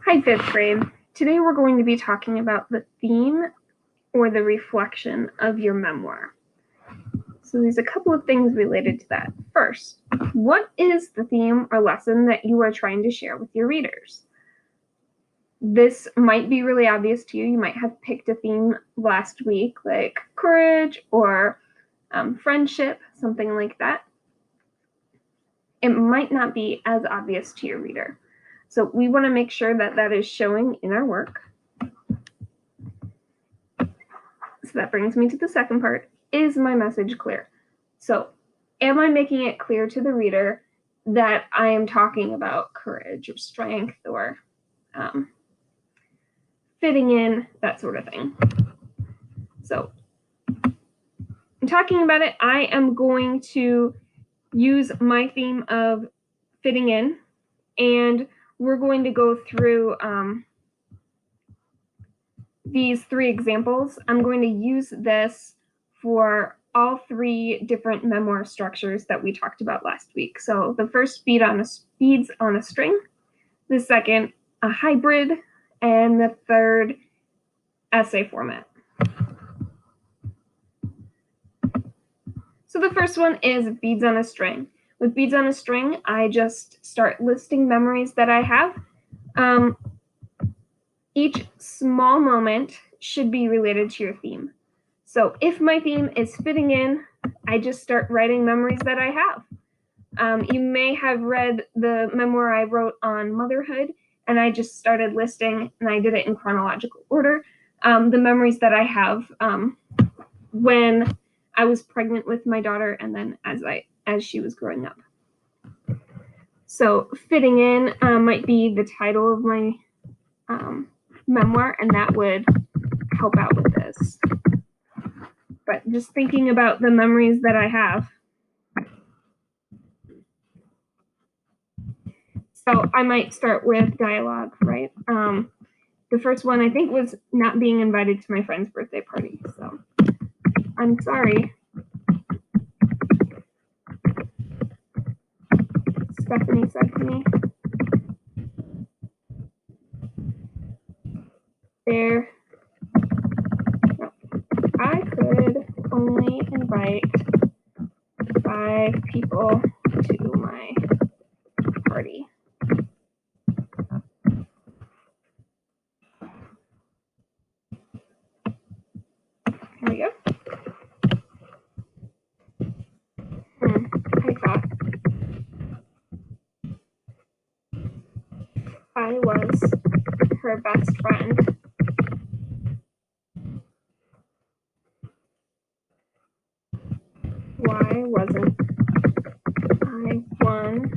Hi, fifth grade. Today we're going to be talking about the theme or the reflection of your memoir. So there's a couple of things related to that. First, what is the theme or lesson that you are trying to share with your readers? This might be really obvious to you. You might have picked a theme last week, like courage or friendship, something like that. It might not be as obvious to your reader. So we want to make sure that that is showing in our work. So that brings me to the second part. Is my message clear? So am I making it clear to the reader that I am talking about courage or strength or fitting in, that sort of thing? So I'm talking about it. I am going to use my theme of fitting in, and we're going to go through these three examples. I'm going to use this for all three different memoir structures that we talked about last week. So the first, beads on a string, the second, a hybrid, and the third, essay format. So the first one is beads on a string. With beads on a string, I just start listing memories that I have. Each small moment should be related to your theme. So if my theme is fitting in, I just start writing memories that I have. You may have read the memoir I wrote on motherhood, and I just started listing, and I did it in chronological order, the memories that I have when I was pregnant with my daughter, and then as she was growing up. So fitting in might be the title of my memoir, and that would help out with this. But just thinking about the memories that I have. So I might start with dialogue, right? The first one I think was not being invited to my friend's birthday party. So I'm sorry. Stephanie said to me. There. I could only invite 5 people to my party. Here we go. I thought I was her best friend. Why wasn't I one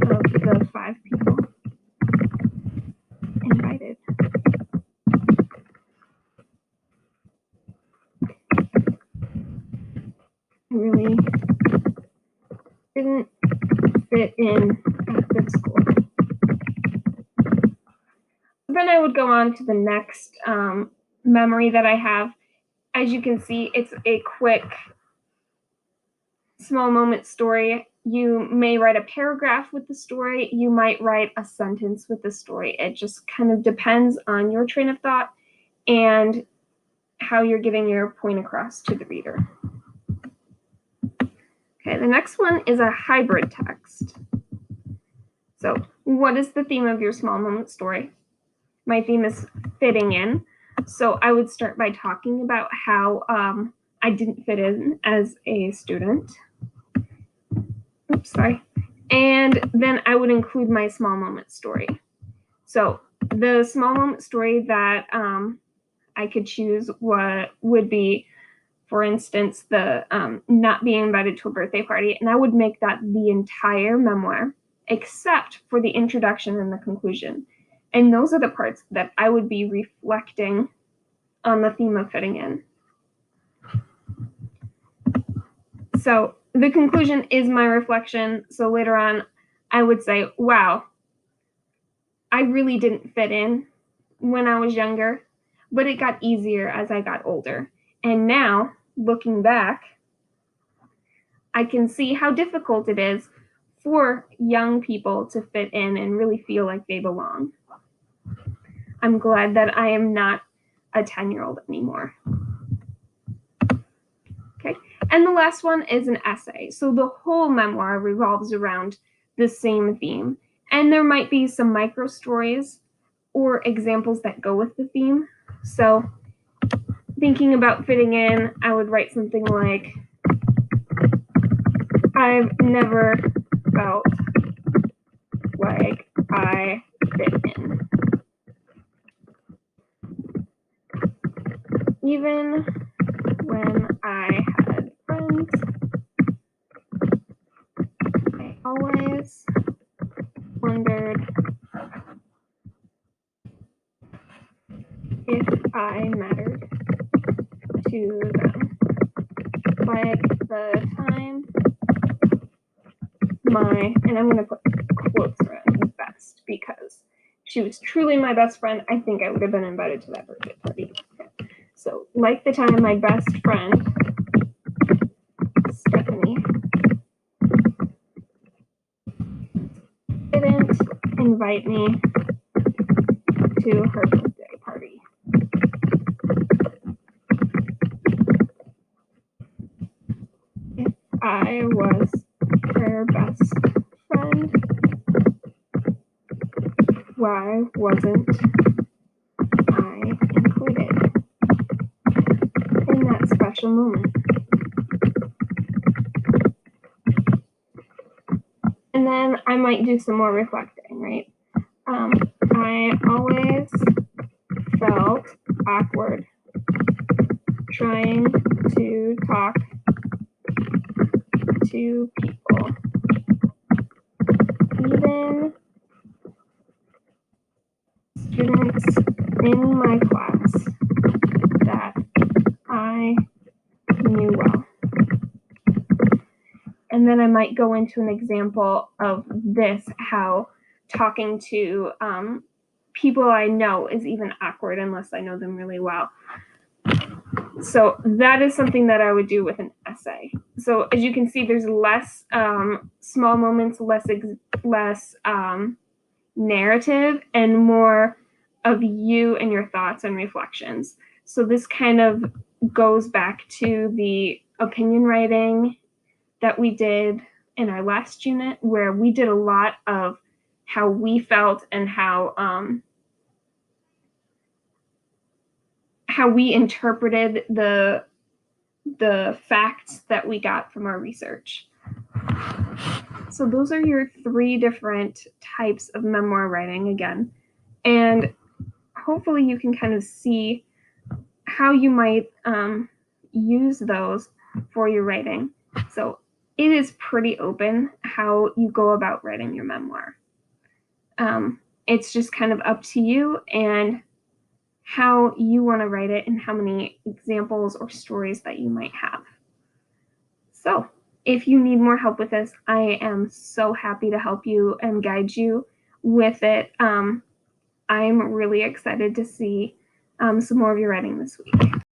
of the 5 people invited? I really didn't fit in at the school. Then I would go on to the next memory that I have. As you can see, it's a quick, small moment story. You may write a paragraph with the story. You might write a sentence with the story. It just kind of depends on your train of thought and how you're getting your point across to the reader. Okay, the next one is a hybrid text. So what is the theme of your small moment story? My theme is fitting in. So I would start by talking about how I didn't fit in as a student. Oops, sorry. And then I would include my small moment story. So the small moment story that I could choose would be, for instance, the not being invited to a birthday party, and I would make that the entire memoir, except for the introduction and the conclusion. And those are the parts that I would be reflecting on the theme of fitting in. So the conclusion is my reflection. So later on, I would say, wow, I really didn't fit in when I was younger, but it got easier as I got older. And now, looking back, I can see how difficult it is for young people to fit in and really feel like they belong. I'm glad that I am not a 10-year-old anymore. Okay, and the last one is an essay. So the whole memoir revolves around the same theme, and there might be some micro stories or examples that go with the theme. So thinking about fitting in, I would write something like, I've never felt like I fit in. Even when I had friends, I always wondered if I mattered to them. Like the time and I'm going to put quotes around best because she was truly my best friend. I think I would have been invited to that birthday party. Okay. So, like the time my best friend, Stephanie, didn't invite me to her birthday party. If I was her best friend, why wasn't I included in that special moment? And then I might do some more reflecting, right? I always felt awkward trying to talk to people, even students in my class that I knew well. And then I might go into an example of this, how talking to people I know is even awkward unless I know them really well. So that is something that I would do with an essay. So as you can see, there's less small moments, less narrative, and more of you and your thoughts and reflections. So this kind of goes back to the opinion writing that we did in our last unit, where we did a lot of how we felt and how we interpreted the facts that we got from our research. So those are your 3 different types of memoir writing again. And hopefully you can kind of see how you might use those for your writing. So it is pretty open how you go about writing your memoir. It's just kind of up to you and how you want to write it and how many examples or stories that you might have. So if you need more help with this, I am so happy to help you and guide you with it. I'm really excited to see some more of your writing this week.